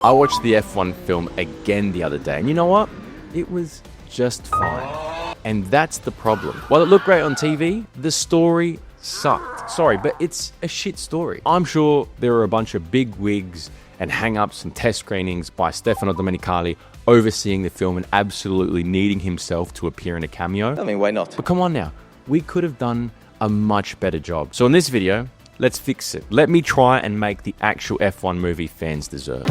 I watched the F1 film again the other day, and you know what? It was just fine. And that's the problem. While it looked great on TV, the story sucked. Sorry, but it's a shit story. I'm sure there are a bunch of big wigs and hang-ups and test screenings by Stefano Domenicali overseeing the film and absolutely needing himself to appear in a cameo. I mean, why not? But come on now, we could have done a much better job. So in this video, let's fix it. Let me try and make the actual F1 movie fans deserve.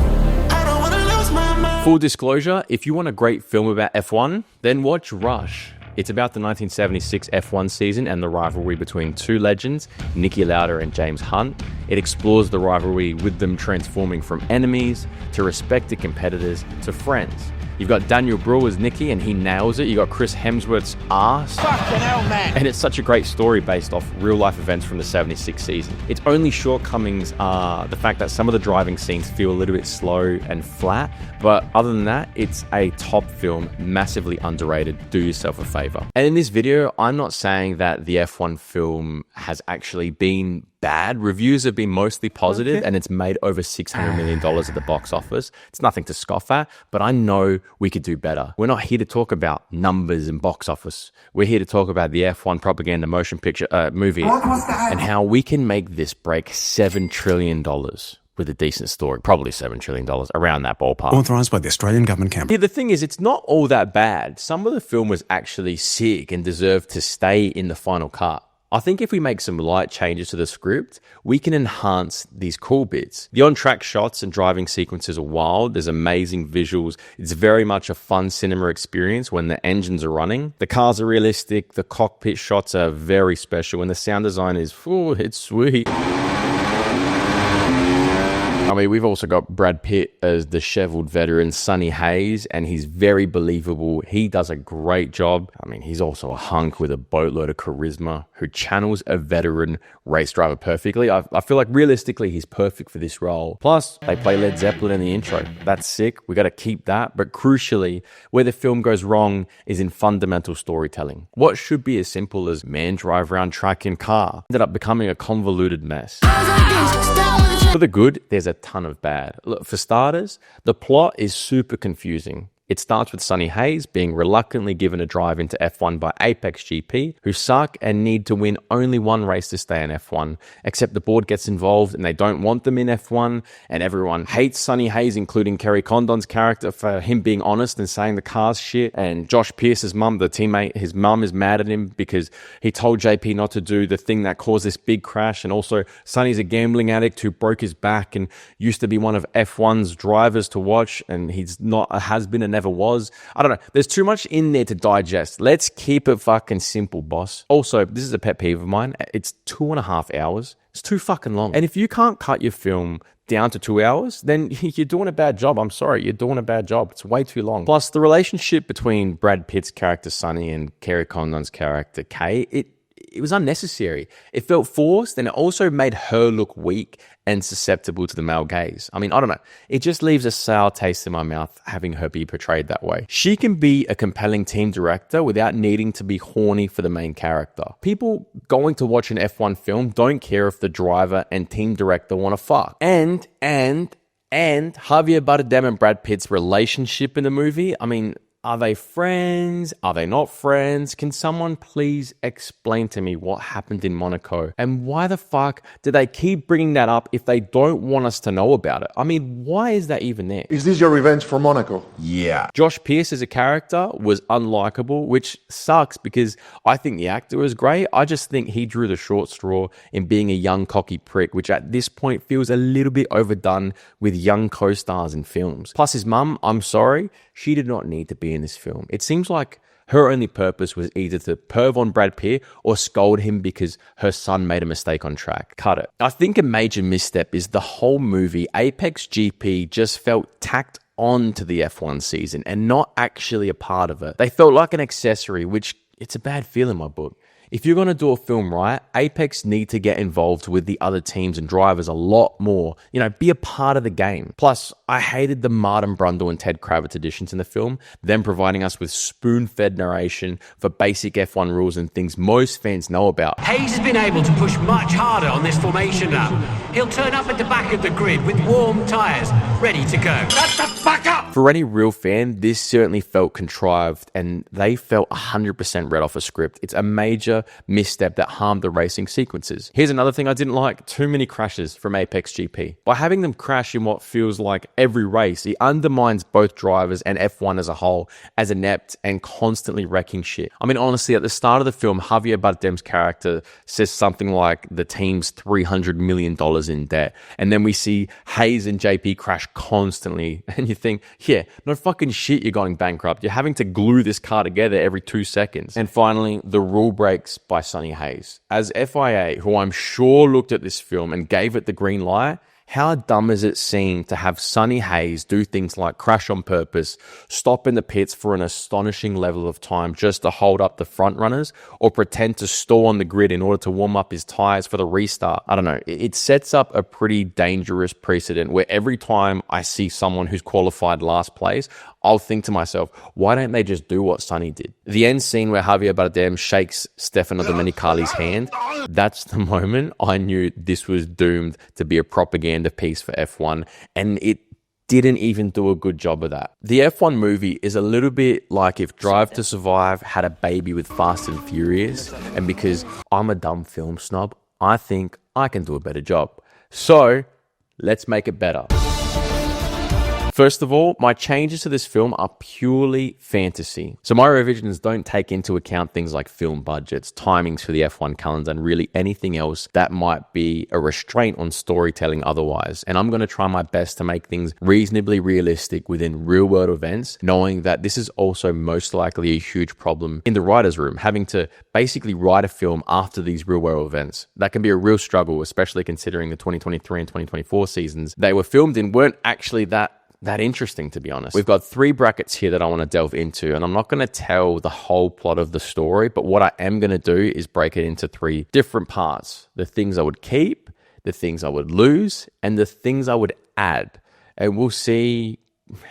Full disclosure, if you want a great film about F1, then watch Rush. It's about the 1976 F1 season and the rivalry between two legends, Niki Lauda and James Hunt. It explores the rivalry with them transforming from enemies to respected competitors to friends. You've got Daniel Bruhl as Niki and he nails it. You got Chris Hemsworth's ass. Fucking hell, man. And it's such a great story based off real life events from the 76 season. Its only shortcomings are the fact that some of the driving scenes feel a little bit slow and flat. But other than that, it's a top film, massively underrated. Do yourself a favor. And in this video, I'm not saying that the F1 film has actually been bad. Reviews have been mostly positive, and it's made over $600 million at the box office. It's nothing to scoff at, but I know we could do better. We're not here to talk about numbers and box office. We're here to talk about the F1 propaganda motion picture movie and how we can make this break $7 trillion with a decent story. Probably $7 trillion, around that ballpark. Authorised by the Australian Government Campaign. Yeah, the thing is, it's not all that bad. Some of the film was actually sick and deserved to stay in the final cut. I think if we make some light changes to the script, we can enhance these cool bits. The on-track shots and driving sequences are wild. There's amazing visuals. It's very much a fun cinema experience when the engines are running. The cars are realistic. The cockpit shots are very special. And the sound design is, it's sweet. I mean, we've also got Brad Pitt as the disheveled veteran Sonny Hayes, and he's very believable. He does a great job. I mean, he's also a hunk with a boatload of charisma who channels a veteran race driver perfectly. I feel like realistically, he's perfect for this role. Plus, they play Led Zeppelin in the intro. That's sick. We got to keep that. But crucially, where the film goes wrong is in fundamental storytelling. What should be as simple as man drive around track in car ended up becoming a convoluted mess. For the good, there's a ton of bad. Look, for starters, the plot is super confusing. It starts with Sonny Hayes being reluctantly given a drive into F1 by Apex GP, who suck and need to win only one race to stay in F1, except the board gets involved and they don't want them in F1, and everyone hates Sonny Hayes, including Kerry Condon's character, for him being honest and saying the car's shit, and Josh Pearce's mum, the teammate, his mum is mad at him because he told JP not to do the thing that caused this big crash, and also Sonny's a gambling addict who broke his back and used to be one of F1's drivers to watch, and he's not a has-been and never was. I don't know. There's too much in there to digest. Let's keep it fucking simple, boss. Also, this is a pet peeve of mine. It's 2.5 hours. It's too fucking long. And if you can't cut your film down to 2 hours, then you're doing a bad job. I'm sorry. You're doing a bad job. It's way too long. Plus, the relationship between Brad Pitt's character, Sonny, and Kerry Condon's character, Kay, it was unnecessary. It felt forced, and it also made her look weak and susceptible to the male gaze. I mean, I don't know. It just leaves a sour taste in my mouth having her be portrayed that way. She can be a compelling team director without needing to be horny for the main character. People going to watch an F1 film don't care if the driver and team director want to fuck. And Javier Bardem and Brad Pitt's relationship in the movie, I mean, are they friends? Are they not friends? Can someone please explain to me what happened in Monaco? And why the fuck do they keep bringing that up if they don't want us to know about it? I mean, why is that even there? Is this your revenge for Monaco? Yeah. Josh Pearce as a character was unlikable, which sucks because I think the actor was great. I just think he drew the short straw in being a young cocky prick, which at this point feels a little bit overdone with young co-stars in films. Plus his mum, I'm sorry, she did not need to be in this film. It seems like her only purpose was either to perv on Brad Pitt or scold him because her son made a mistake on track. Cut it. I think a major misstep is the whole movie. Apex GP just felt tacked on to the F1 season and not actually a part of it. They felt like an accessory, which it's a bad feel in my book. If you're going to do a film right, Apex need to get involved with the other teams and drivers a lot more. Be a part of the game. Plus, I hated the Martin Brundle and Ted Kravitz additions in the film, them providing us with spoon-fed narration for basic F1 rules and things most fans know about. Hayes has been able to push much harder on this formation lap. He'll turn up at the back of the grid with warm tyres, ready to go. Shut the fuck up! For any real fan, this certainly felt contrived, and they felt 100% read off a script. It's a major misstep that harmed the racing sequences. Here's another thing I didn't like: too many crashes from Apex GP. By having them crash in what feels like every race, it undermines both drivers and F1 as a whole as inept and constantly wrecking shit. I mean, honestly, at the start of the film, Javier Bardem's character says something like the team's $300 million in debt. And then we see Hayes and JP crash constantly. And you think, yeah, no fucking shit, you're going bankrupt. You're having to glue this car together every 2 seconds. And finally, the rule breaks by Sonny Hayes. As FIA, who I'm sure looked at this film and gave it the green light, how dumb is it seem to have Sonny Hayes do things like crash on purpose, stop in the pits for an astonishing level of time just to hold up the front runners, or pretend to stall on the grid in order to warm up his tires for the restart? I don't know. It sets up a pretty dangerous precedent where every time I see someone who's qualified last place, I'll think to myself, why don't they just do what Sonny did? The end scene where Javier Bardem shakes Stefano Domenicali's hand, that's the moment I knew this was doomed to be a propaganda piece for F1, and it didn't even do a good job of that. The F1 movie is a little bit like if Drive to Survive had a baby with Fast and Furious, and because I'm a dumb film snob, I think I can do a better job. So, let's make it better. First of all, my changes to this film are purely fantasy. So my revisions don't take into account things like film budgets, timings for the F1 calendar, and really anything else that might be a restraint on storytelling otherwise. And I'm going to try my best to make things reasonably realistic within real-world events, knowing that this is also most likely a huge problem in the writer's room, having to basically write a film after these real-world events. That can be a real struggle, especially considering the 2023 and 2024 seasons they were filmed in weren't actually that interesting, to be honest. We've got 3 brackets here that I want to delve into, and I'm not going to tell the whole plot of the story, but what I am going to do is break it into 3 different parts. The things I would keep, the things I would lose, and the things I would add. And we'll see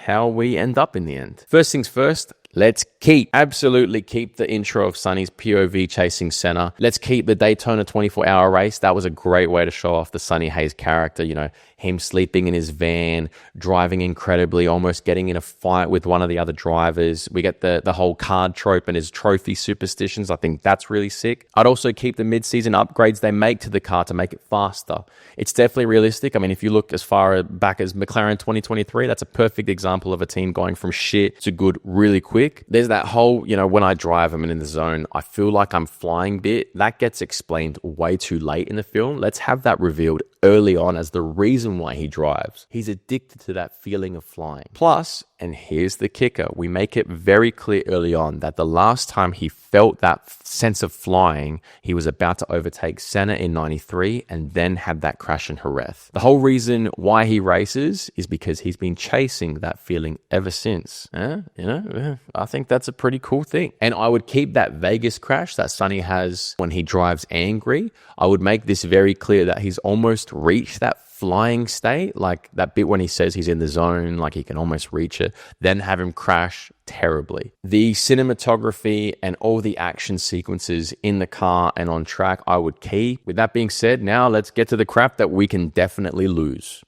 how we end up in the end. First things first, let's absolutely keep the intro of Sonny's POV chasing Senna. Let's keep the Daytona 24-hour race. That was a great way to show off the Sonny Hayes character, him sleeping in his van, driving incredibly, almost getting in a fight with one of the other drivers. We get the whole card trope and his trophy superstitions. I think that's really sick. I'd also keep the mid-season upgrades they make to the car to make it faster. It's definitely realistic. I mean, if you look as far back as McLaren 2023, that's a perfect example of a team going from shit to good really quick. There's that whole, when I drive, I'm in the zone, I feel like I'm flying bit. That gets explained way too late in the film. Let's have that revealed early on as the reason why he drives. He's addicted to that feeling of flying. Plus, and here's the kicker, we make it very clear early on that the last time he felt that sense of flying, he was about to overtake Senna in 93 and then had that crash in Jerez. The whole reason why he races is because he's been chasing that feeling ever since. I think that's a pretty cool thing. And I would keep that Vegas crash that Sonny has when he drives angry. I would make this very clear that he's almost reached that flying state, like that bit when he says he's in the zone, like he can almost reach it, then have him crash terribly. The cinematography and all the action sequences in the car and on track, I would keep. With that being said, now let's get to the crap that we can definitely lose.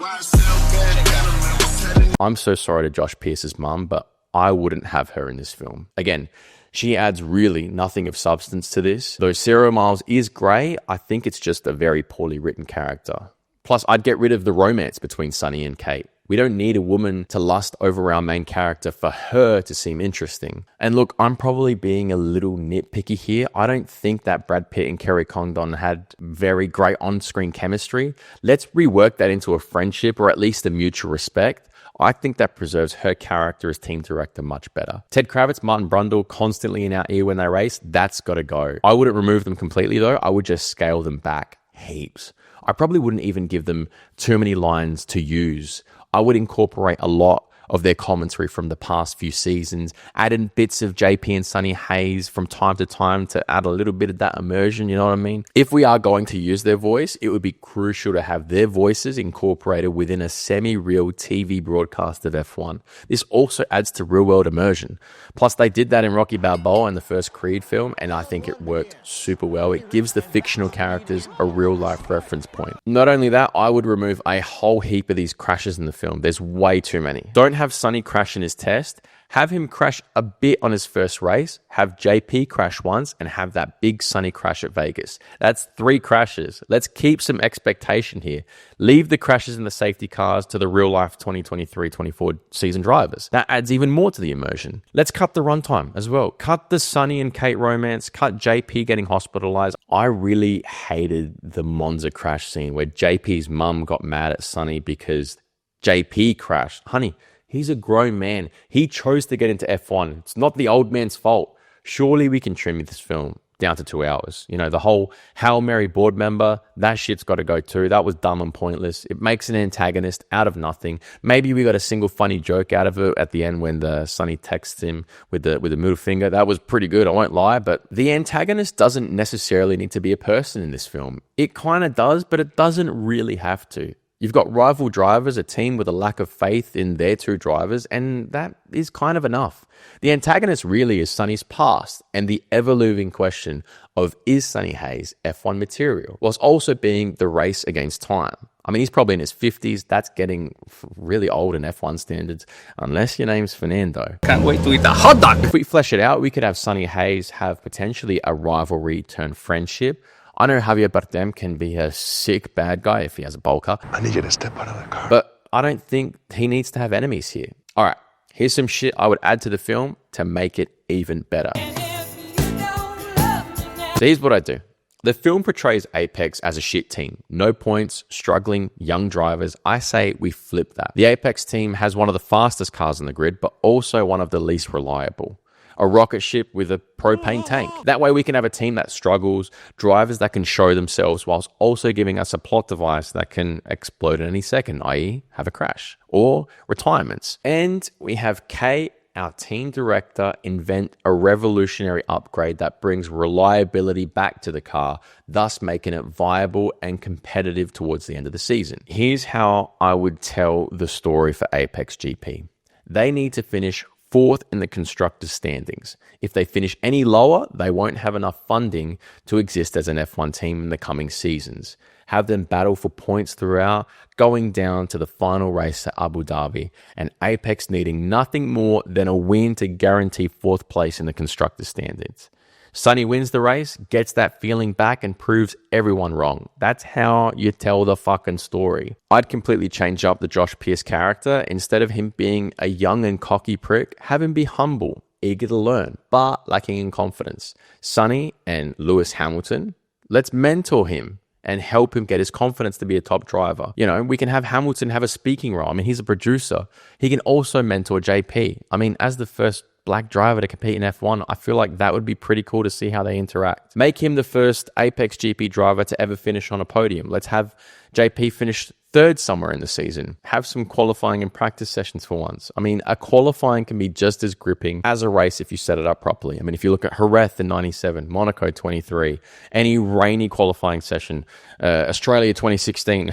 I'm so sorry to Josh Pierce's mum, but I wouldn't have her in this film. Again, she adds really nothing of substance to this. Though Sarah Miles is grey, I think it's just a very poorly written character. Plus, I'd get rid of the romance between Sonny and Kate. We don't need a woman to lust over our main character for her to seem interesting. And look, I'm probably being a little nitpicky here. I don't think that Brad Pitt and Kerry Condon had very great on-screen chemistry. Let's rework that into a friendship or at least a mutual respect. I think that preserves her character as team director much better. Ted Kravitz, Martin Brundle, constantly in our ear when they race, that's got to go. I wouldn't remove them completely though. I would just scale them back heaps. I probably wouldn't even give them too many lines to use. I would incorporate a lot of their commentary from the past few seasons, add in bits of JP and Sunny Hayes from time to time to add a little bit of that immersion, you know what I mean? If we are going to use their voice, it would be crucial to have their voices incorporated within a semi-real TV broadcast of F1. This also adds to real-world immersion. Plus, they did that in Rocky Balboa in the first Creed film, and I think it worked super well. It gives the fictional characters a real-life reference point. Not only that, I would remove a whole heap of these crashes in the film. There's way too many. Don't have Sonny crash in his test. Have him crash a bit on his first race, have JP crash once, and have that big Sonny crash at Vegas. That's 3 crashes. Let's keep some expectation here. Leave the crashes in the safety cars to the real-life 2023-24 season drivers. That adds even more to the immersion. Let's cut the runtime as well. Cut the Sonny and Kate romance. Cut JP getting hospitalized. I really hated the Monza crash scene where JP's mum got mad at Sonny because JP crashed. Honey, he's a grown man. He chose to get into F1. It's not the old man's fault. Surely we can trim this film down to 2 hours. You know, the whole Hail Mary board member, that shit's got to go too. That was dumb and pointless. It makes an antagonist out of nothing. Maybe we got a single funny joke out of it at the end when the Sonny texts him with the middle finger. That was pretty good, I won't lie. But the antagonist doesn't necessarily need to be a person in this film. It kind of does, but it doesn't really have to. You've got rival drivers, a team with a lack of faith in their 2 drivers, and that is kind of enough. The antagonist really is Sonny's past and the ever-looming question of is Sonny Hayes F1 material, whilst also being the race against time. I mean, he's probably in his 50s. That's getting really old in F1 standards, unless your name's Fernando. Can't wait to eat the hot dog! If we flesh it out, we could have Sonny Hayes have potentially a rivalry turn friendship. I know Javier Bardem can be a sick bad guy if he has a bowl cut. I need you to step out of the car. But I don't think he needs to have enemies here. All right, here's some shit I would add to the film to make it even better. So here's what I do. The film portrays Apex as a shit team. No points, struggling, young drivers. I say we flip that. The Apex team has one of the fastest cars on the grid, but also one of the least reliable. A rocket ship with a propane tank. That way we can have a team that struggles, drivers that can show themselves whilst also giving us a plot device that can explode at any second, i.e. have a crash or retirements. And we have Kay, our team director, invent a revolutionary upgrade that brings reliability back to the car, thus making it viable and competitive towards the end of the season. Here's how I would tell the story for Apex GP. They need to finish 4th in the constructors' standings. If they finish any lower, they won't have enough funding to exist as an F1 team in the coming seasons. Have them battle for points throughout, going down to the final race at Abu Dhabi, and Apex needing nothing more than a win to guarantee 4th place in the constructors' standings. Sonny wins the race, gets that feeling back, and proves everyone wrong. That's how you tell the fucking story. I'd completely change up the Josh Pierce character. Instead of him being a young and cocky prick, have him be humble, eager to learn, but lacking in confidence. Sonny and Lewis Hamilton, let's mentor him and help him get his confidence to be a top driver. You know, we can have Hamilton have a speaking role. I mean, he's a producer. He can also mentor JP. I mean, as the first black driver to compete in F1, I feel like that would be pretty cool to see how they interact. Make him the first Apex GP driver to ever finish on a podium. Let's have JP finish 3rd somewhere in the season. Have some qualifying and practice sessions for once. I mean, a qualifying can be just as gripping as a race if you set it up properly. I mean, if you look at Jerez in 97, Monaco 23, any rainy qualifying session, Australia 2016,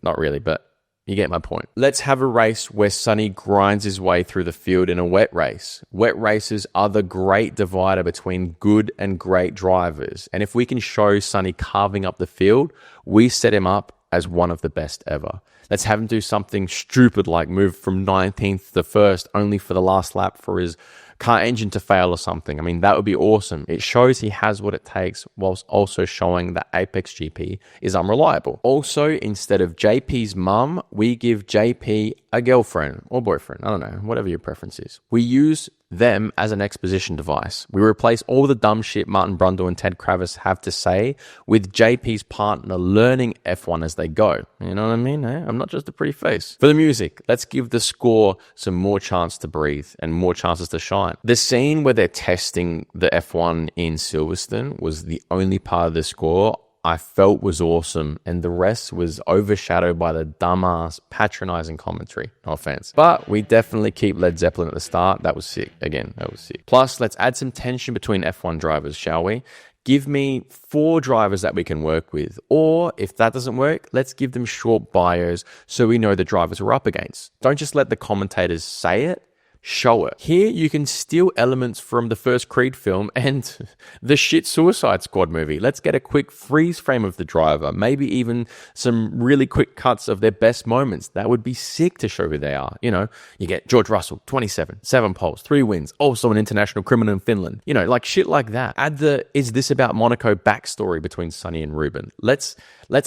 not really, but you get my point. Let's have a race where Sonny grinds his way through the field in a wet race. Wet races are the great divider between good and great drivers. And if we can show Sonny carving up the field, we set him up as one of the best ever. Let's have him do something stupid like move from 19th to 1st only for the last lap for his car engine to fail or something. I mean, that would be awesome. It shows he has what it takes whilst also showing that Apex GP is unreliable. Also, instead of JP's mum, we give JP a girlfriend or boyfriend. I don't know, whatever your preference is. We use them as an exposition device. We replace all the dumb shit Martin Brundle and Ted Kravis have to say with JP's partner learning F1 as they go. You know what I mean? I'm not just a pretty face. For the music, let's give the score some more chance to breathe and more chances to shine. The scene where they're testing the F1 in Silverstone was the only part of the score I felt was awesome, and the rest was overshadowed by the dumbass, patronizing commentary. No offense. But we definitely keep Led Zeppelin at the start. That was sick. Again, that was sick. Plus, let's add some tension between F1 drivers, shall we? Give me 4 drivers that we can work with. Or if that doesn't work, let's give them short bios so we know the drivers we're up against. Don't just let the commentators say it. Show it. Here you can steal elements from the first Creed film and the shit Suicide Squad movie. Let's get a quick freeze frame of the driver, maybe even some really quick cuts of their best moments. That would be sick to show who they are. You know, you get George Russell, 27, 7 poles, 3 wins, also an international criminal in Finland. You know, like shit like that. Add the "is this about Monaco" backstory between Sonny and Ruben. Let's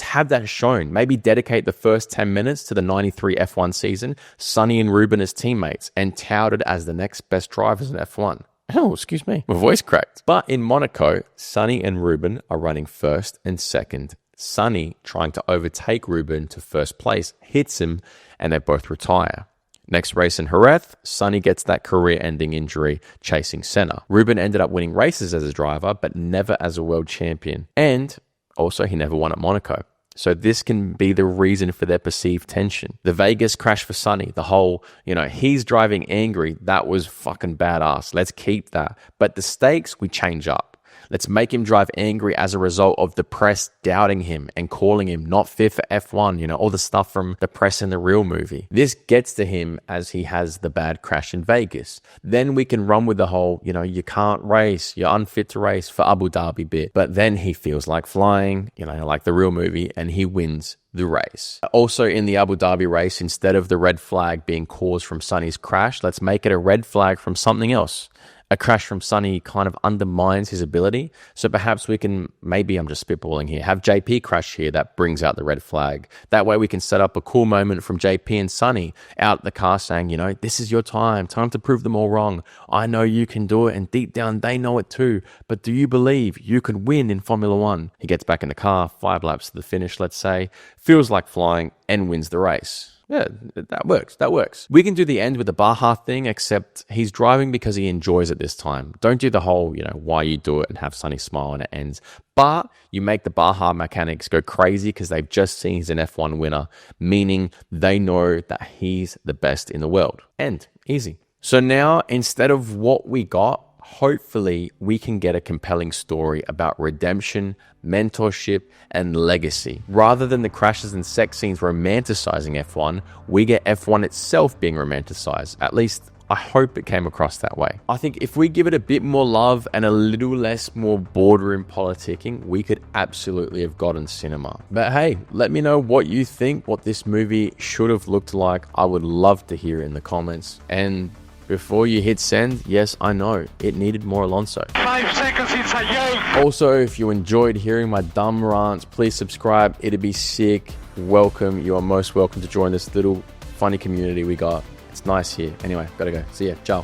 have that shown. Maybe dedicate the first 10 minutes to the 93 F1 season, Sonny and Ruben as teammates, and touted as the next best drivers in F1. Oh, excuse me. My voice cracked. But in Monaco, Sonny and Ruben are running first and second. Sonny, trying to overtake Ruben to first place, hits him, and they both retire. Next race in Jerez, Sonny gets that career-ending injury chasing Senna. Ruben ended up winning races as a driver, but never as a world champion. And also, he never won at Monaco. So this can be the reason for their perceived tension. The Vegas crash for Sonny, the whole, he's driving angry, that was fucking badass. Let's keep that. But the stakes, we change up. Let's make him drive angry as a result of the press doubting him and calling him not fit for F1, all the stuff from the press in the real movie. This gets to him as he has the bad crash in Vegas. Then we can run with the whole, you can't race, you're unfit to race for Abu Dhabi bit. But then he feels like flying, like the real movie, and he wins the race. Also in the Abu Dhabi race, instead of the red flag being caused from Sonny's crash, let's make it a red flag from something else. A crash from Sonny kind of undermines his ability. So perhaps we can, maybe I'm just spitballing here, have JP crash here that brings out the red flag. That way we can set up a cool moment from JP and Sonny out the car saying, this is your time to prove them all wrong. I know you can do it, and deep down they know it too. But do you believe you can win in Formula One? He gets back in the car, 5 laps to the finish, let's say, feels like flying, and wins the race. Yeah, that works. We can do the end with the Baja thing, except he's driving because he enjoys it this time. Don't do the whole, why you do it and have Sonny smile and it ends. But you make the Baja mechanics go crazy because they've just seen he's an F1 winner, meaning they know that he's the best in the world. End. Easy. So now, instead of what we got, hopefully we can get a compelling story about redemption, mentorship, and legacy. Rather than the crashes and sex scenes romanticizing F1, we get F1 itself being romanticized. At least I hope it came across that way. I think if we give it a bit more love and a little less more boardroom politicking, we could absolutely have gotten cinema. But hey, let me know what you think, what this movie should have looked like. I would love to hear it in the comments. And before you hit send, yes, I know, it needed more Alonso. 5 seconds, it's a yoke. Also, if you enjoyed hearing my dumb rants, please subscribe. It'd be sick. Welcome. You are most welcome to join this little funny community we got. It's nice here. Anyway, gotta go. See ya. Ciao.